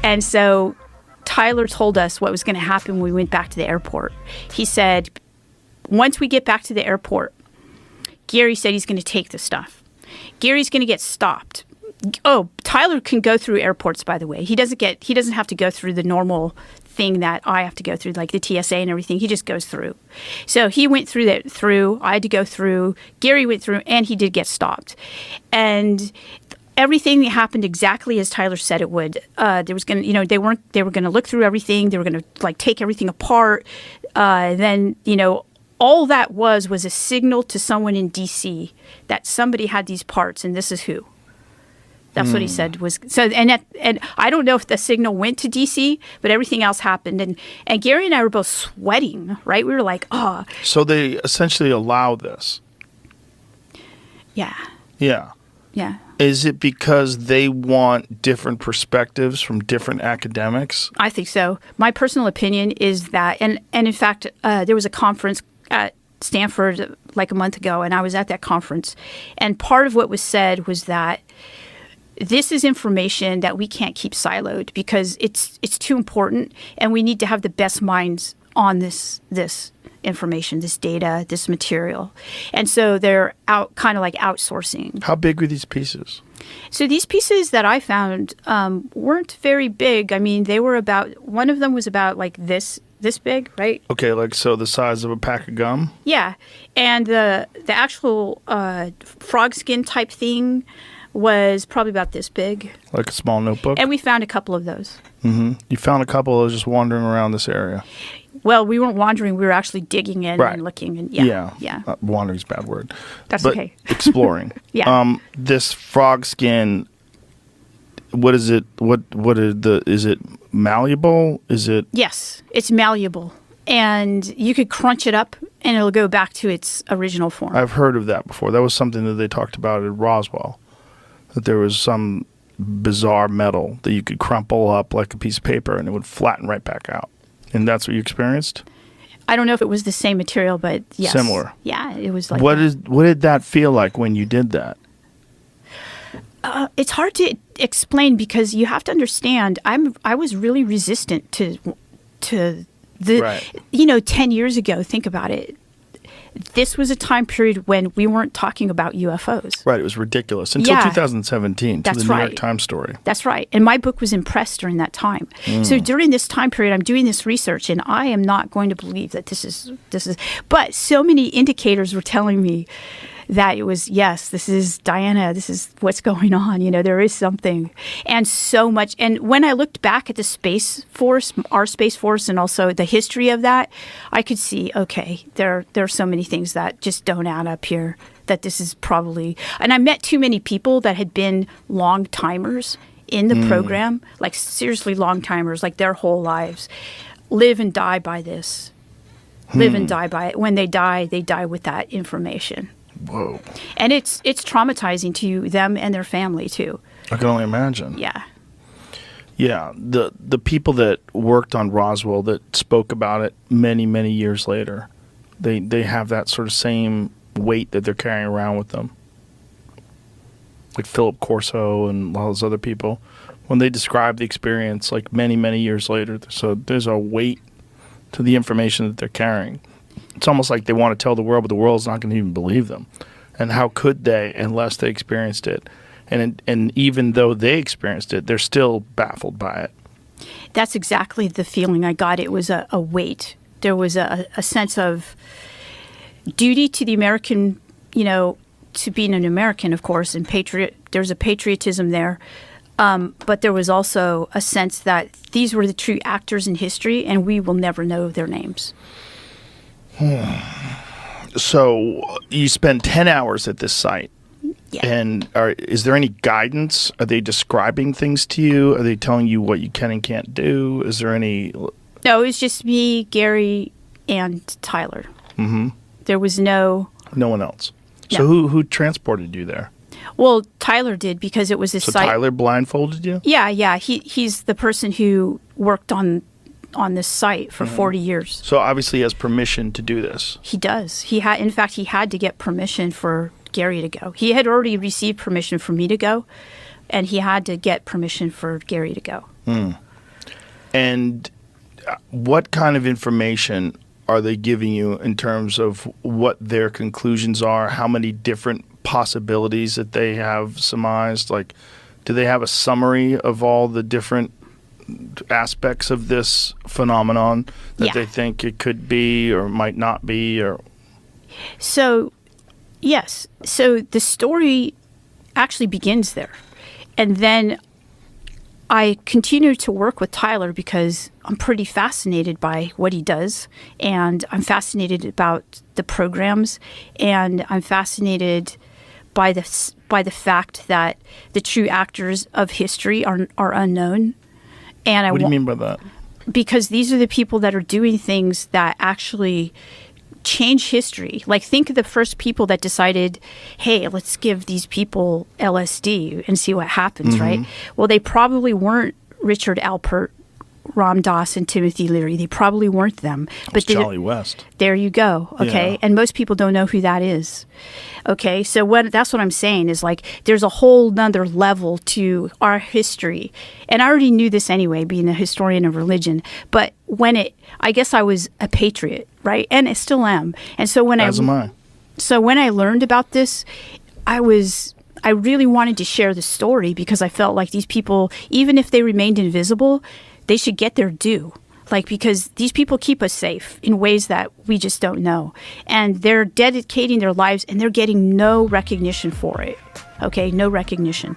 And so Tyler told us what was going to happen when we went back to the airport. He said, once we get back to the airport, Gary said he's going to take the stuff. Gary's going to get stopped. Oh, Tyler can go through airports, by the way. He doesn't have to go through the normal thing that I have to go through, like the TSA and everything. He just goes through. So he went through that. I had to go through. Gary went through, and he did get stopped. And everything happened exactly as Tyler said it would. There was going to, they were going to look through everything. They were going to take everything apart. Then, all that was a signal to someone in DC that somebody had these parts, and this is who. That's what he said was so. And I don't know if the signal went to DC, but everything else happened. And Gary and I were both sweating, right? We were like, oh. So they essentially allow this. Yeah. Yeah. Yeah. Is it because they want different perspectives from different academics? I think so. My personal opinion is that, and in fact, there was a conference at Stanford like a month ago, and I was at that conference. And part of what was said was that this is information that we can't keep siloed because it's too important, and we need to have the best minds on this information, this data, this material. And so they're kind of like outsourcing. How big were these pieces? So these pieces that I found weren't very big. I mean, they were one of them was about like this big, right? Okay, like so the size of a pack of gum? Yeah. And the actual frog skin type thing was probably about this big. Like a small notebook? And we found a couple of those. Mm-hmm. You found a couple of those just wandering around this area? Well, we weren't wandering. We were actually digging in right. and looking. And yeah. Wandering's a bad word. That's but okay. Exploring. Yeah. This frog skin, what is it? Is it malleable? Is it? Yes, it's malleable. And you could crunch it up and it'll go back to its original form. I've heard of that before. That was something that they talked about at Roswell. That there was some bizarre metal that you could crumple up like a piece of paper and it would flatten right back out. And that's what you experienced? I don't know if it was the same material, but yes. Similar. Yeah, it was like what did that feel like when you did that? It's hard to explain because you have to understand I was really resistant to the right. 10 years ago, think about it. This was a time period when we weren't talking about UFOs. Right. It was ridiculous. Until 2017, That's to the New right. York Times story. That's right. And my book was in press during that time. So during this time period, I'm doing this research, and I am not going to believe that this is. But so many indicators were telling me that it was, yes, this is Diana, this is what's going on. There is something. And so much. And when I looked back at the Space Force, our Space Force, and also the history of that, I could see, okay, there are so many things that just don't add up here, that this is probably, and I met too many people that had been long timers in the program, like seriously long timers, like their whole lives, live and die by this, live and die by it. When they die with that information. Whoa. And it's traumatizing to them and their family too. I can only imagine. Yeah. Yeah. The people that worked on Roswell that spoke about it many, many years later, they have that sort of same weight that they're carrying around with them. Like Philip Corso and all those other people. When they describe the experience like many, many years later, so there's a weight to the information that they're carrying. It's almost like they want to tell the world, but the world's not going to even believe them. And how could they unless they experienced it? And even though they experienced it, they're still baffled by it. That's exactly the feeling I got. It was a weight. There was a sense of duty to the American, to being an American, of course, and there's a patriotism there. But there was also a sense that these were the true actors in history, and we will never know their names. So you spend 10 hours at this site. Yeah. And is there any guidance? Are they describing things to you? Are they telling you what you can and can't do? Is there any... No, it was just me, Gary, and Tyler. Mm-hmm. There was no one else. No. So who transported you there? Well, Tyler did because it was his site. So Tyler blindfolded you? Yeah. He's the person who worked on this site for 40 years. So obviously he has permission to do this. He does. In fact, he had to get permission for Gary to go. He had already received permission for me to go, and he had to get permission for Gary to go. And what kind of information are they giving you in terms of what their conclusions are? How many different possibilities that they have surmised? Like, do they have a summary of all the different aspects of this phenomenon that they think it could be or might not be? Or So, yes. So the story actually begins there. And then I continue to work with Tyler because I'm pretty fascinated by what he does. And I'm fascinated about the programs. And I'm fascinated by the fact that the true actors of history are unknown. And what do you mean by that? Because these are the people that are doing things that actually change history. Like, think of the first people that decided, hey, let's give these people LSD and see what happens, right? Well, they probably weren't Richard Alpert, Ram Dass, and Timothy Leary. They probably weren't them. But Jolly West. There you go. Okay. Yeah. And most people don't know who that is. Okay. So that's what I'm saying is, like, there's a whole nother level to our history. And I already knew this anyway, being a historian of religion. But I guess I was a patriot, right? And I still am. And so As am I. So when I learned about this, I really wanted to share the story because I felt like these people, even if they remained invisible, they should get their due. Like, because these people keep us safe in ways that we just don't know. And they're dedicating their lives and they're getting no recognition for it. Okay, no recognition.